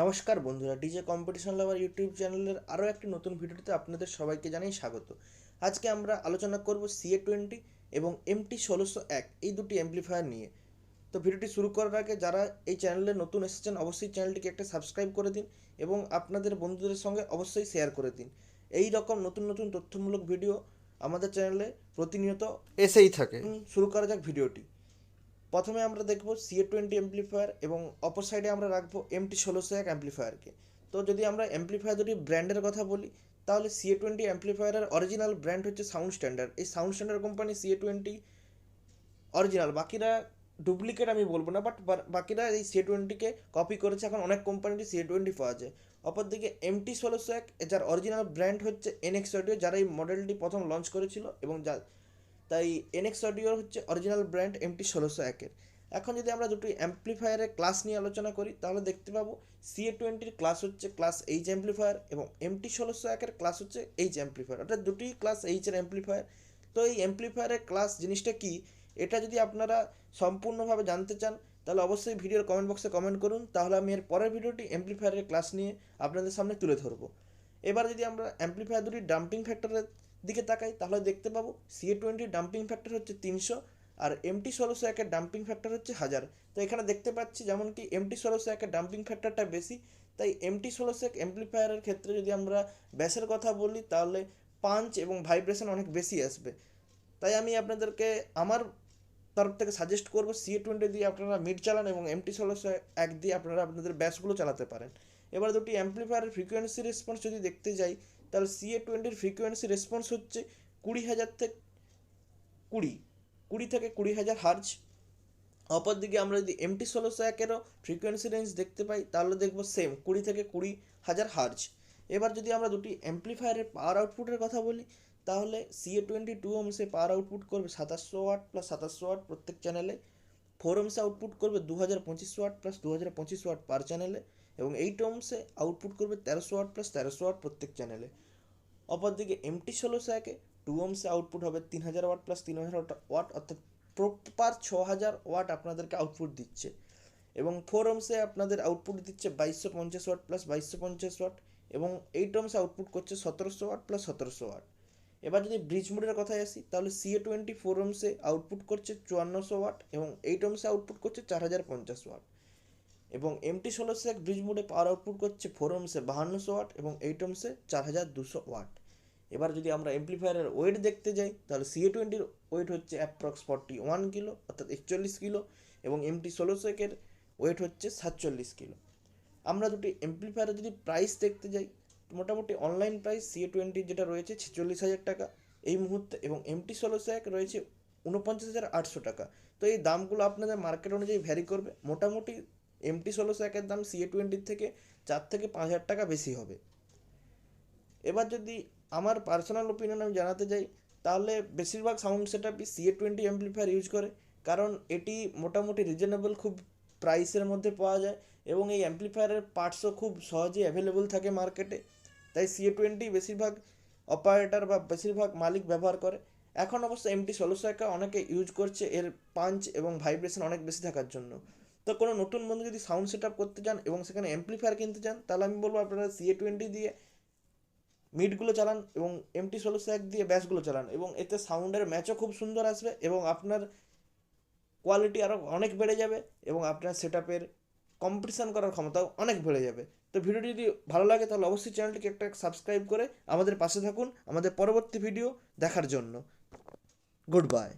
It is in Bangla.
নমস্কার বন্ধুরা, ডিজে কম্পিটিশন লাভার ইউটিউব চ্যানেলের আরও একটি নতুন ভিডিওতে আপনাদের সবাইকে জানাই স্বাগত। আজকে আমরা আলোচনা করব CA20 এবং MT1601 এই দুটি অ্যাম্প্লিফায়ার নিয়ে। তো ভিডিওটি শুরু করার আগে যারা এই চ্যানেলে নতুন এসেছেন অবশ্যই চ্যানেলটিকে একটা সাবস্ক্রাইব করে দিন এবং আপনাদের বন্ধুদের সঙ্গে অবশ্যই শেয়ার করে দিন। এই রকম নতুন নতুন তথ্যমূলক ভিডিও আমাদের চ্যানেলে প্রতিনিয়ত এসেই থাকে। শুরু করা যাক ভিডিওটি। প্রথমে আমরা দেখব CA20 অ্যাম্প্লিফায়ার এবং অপর সাইডে আমরা রাখবো MT1601 অ্যাম্প্লিফায়ারকে। তো যদি আমরা অ্যাম্প্লিফায়ার দুটি ব্র্যান্ডের কথা বলি, তাহলে CA20 অ্যাম্প্লিফায়ারের অরিজিনাল ব্র্যান্ড হচ্ছে সাউন্ড স্ট্যান্ডার্ড। এই sound standard company CA20 original, বাকিরা ডুপ্লিকেট আমি বলবো না, বাট বাকিরা এই CA20কে কপি করেছে। এখন অনেক কোম্পানির CA20 পাওয়া যায়। অপরদিকে MT1601 যার অরিজিনাল ব্র্যান্ড হচ্ছে NX অডিও, যারা এই মডেলটি প্রথম লঞ্চ করেছিল এবং তাই NX অডিও হচ্ছে অরিজিনাল ব্র্যান্ড MT1601-এর। এখন যদি আমরা দুটি অ্যাম্প্লিফায়ারের ক্লাস নিয়ে আলোচনা করি, তাহলে দেখতে পাবো CA20-র ক্লাস হচ্ছে ক্লাস এইচ অ্যাম্প্লিফায়ার এবং MT1601-এর ক্লাস হচ্ছে এইচ অ্যাম্প্লিফায়ার, অর্থাৎ দুটি ক্লাস এইচের অ্যাম্প্লিফায়ার। তো এই অ্যাম্প্লিফায়ারের ক্লাস জিনিসটা কি, এটা যদি আপনারা সম্পূর্ণভাবে জানতে চান তাহলে অবশ্যই ভিডিওর কমেন্ট বক্সে কমেন্ট করুন, তাহলে আমি এর পরের ভিডিওটি অ্যাম্প্লিফায়ারের ক্লাস নিয়ে আপনাদের সামনে তুলে ধরবো। এবার যদি আমরা অ্যাম্প্লিফায়ার দুটির ডাম্পিং ফ্যাক্টরের দিকে তাকাই, তাহলে দেখতে পাবো CA20 ডাম্পিং ফ্যাক্টর হচ্ছে 300 আর MT1601-এর ডাম্পিং ফ্যাক্টর হচ্ছে 1000। তো এখানে দেখতে পাচ্ছি যেমন কি MT1601-এর ডাম্পিং ফ্যাক্টরটা বেশি, তাই MT1601 অ্যাম্প্লিফায়ারের ক্ষেত্রে যদি আমরা ব্যাসের কথা বলি তাহলে পাঞ্চ এবং ভাইব্রেশন অনেক বেশি আসবে। তাই আমি আপনাদেরকে আমার তরফ থেকে সাজেস্ট করবো CA20 দিয়ে আপনারা মিড চালান এবং MT1601 দিয়ে আপনারা আপনাদের ব্যাসগুলো চালাতে পারেন। এবার দুটি অ্যাম্প্লিফায়ারের ফ্রিকোয়েন্সি রেসপন্স যদি দেখতে যাই, তাহলে CA20-র ফ্রিকোয়েন্সি রেসপন্স হচ্ছে 20,000 থেকে 20,000 হার্জ। অপরদিকে আমরা যদি MT1601-এরও ফ্রিকোয়েন্সি রেঞ্জ দেখতে পাই, তাহলে দেখবো সেম 20,000 হার্জ। এবার যদি আমরা দুটি অ্যাম্প্লিফায়ারের পাওয়ার আউটপুটের কথা বলি, তাহলে CA22 ওহমসে পাওয়ার আউটপুট করবে 2700 ওয়াট প্লাস 2700 ওয়াট প্রত্যেক চ্যানেলে, 4 ওহমসে আউটপুট করবে 2025 ওয়াট প্লাস 2025 ওয়াট পার চ্যানেলে এবং 8 ওহমসে আউটপুট করবে 1300 ওয়াট প্লাস 1300 ওয়াট প্রত্যেক চ্যানেলে। অপরদিকে MT1601-এ 2 ওহমসে আউটপুট হবে 3000 ওয়াট প্লাস 3000 ওয়াট, অর্থাৎ প্রপার 6000 ওয়াট আপনাদেরকে আউটপুট দিচ্ছে এবং 4 ওহমসে আপনাদের আউটপুট দিচ্ছে 2250 ওয়াট প্লাস 2250 ওয়াট এবং 8 ওহমসে আউটপুট করছে 1700 ওয়াট প্লাস 1700 ওয়াট। এবার যদি ব্রিজ মোডের কথায় আসি, তাহলে CA20 4 ওহমসে আউটপুট করছে 5400 ওয়াট এবং 8 ওহমসে আউটপুট করছে 4050 ওয়াট এবং MT1601 ব্রিজ মোডে পাওয়ার আউটপুট করছে 4 ওহমসে 5200 ওয়াট এবং 8 ওহমসে 4200 ওয়াট। এবার যদি আমরা অ্যাম্প্লিফায়ারের ওয়েট দেখতে যাই, তাহলে CA20-র ওয়েট হচ্ছে অ্যাপ্রক্স 41 কিলো অর্থাৎ 41 কিলো এবং MT1601-এর ওয়েট হচ্ছে 47 কিলো। আমরা দুটি অ্যাম্প্লিফায়ারের যদি প্রাইস দেখতে যাই, মোটামুটি অনলাইন প্রাইস CA20 যেটা রয়েছে 46,000 টাকা এই মুহূর্তে এবং MT1601 রয়েছে 49,800 টাকা। তো এই দামগুলো আপনাদের মার্কেট অনুযায়ী ভ্যারি করবে। মোটামুটি MT1601-এর দাম CA20-র থেকে 4 থেকে 5,000 টাকা বেশি হবে। এবার যদি আমার পার্সোনাল ওপিনিয়ন আমি জানাতে চাই, তাহলে বেশিরভাগ সাউন্ড সেটআপই CA20 অ্যাম্প্লিফায়ার ইউজ করে, কারণ এটি মোটামুটি রিজনেবল খুব প্রাইসের মধ্যে পাওয়া যায় এবং এই অ্যাম্প্লিফায়ারের পার্টসও খুব সহজেই অ্যাভেলেবল থাকে মার্কেটে। তাই CA20 বেশিরভাগ অপারেটর বা বেশিরভাগ মালিক ব্যবহার করে। এখন অবশ্য MT1601 অনেকে ইউজ করছে এর পাঞ্চ এবং ভাইব্রেশন অনেক বেশি থাকার জন্য। তো কোনো নতুন বন্ধু যদি সাউন্ড সেট আপ করতে চান এবং সেখানে অ্যাম্প্লিফায়ার কিনতে চান, তাহলে আমি বলবো আপনারা CA20 দিয়ে মিডগুলো চালান এবং MT1601 দিয়ে ব্যাসগুলো চালান এবং এতে সাউন্ডের ম্যাচও খুব সুন্দর আসবে এবং আপনার কোয়ালিটি আরও অনেক বেড়ে যাবে এবং আপনার সেট আপের কম্পিটিশান করার ক্ষমতাও অনেক বেড়ে যাবে। তো ভিডিওটি যদি ভালো লাগে তাহলে অবশ্যই চ্যানেলটিকে একটা সাবস্ক্রাইব করে আমাদের পাশে থাকুন আমাদের পরবর্তী ভিডিও দেখার জন্য। Good bye.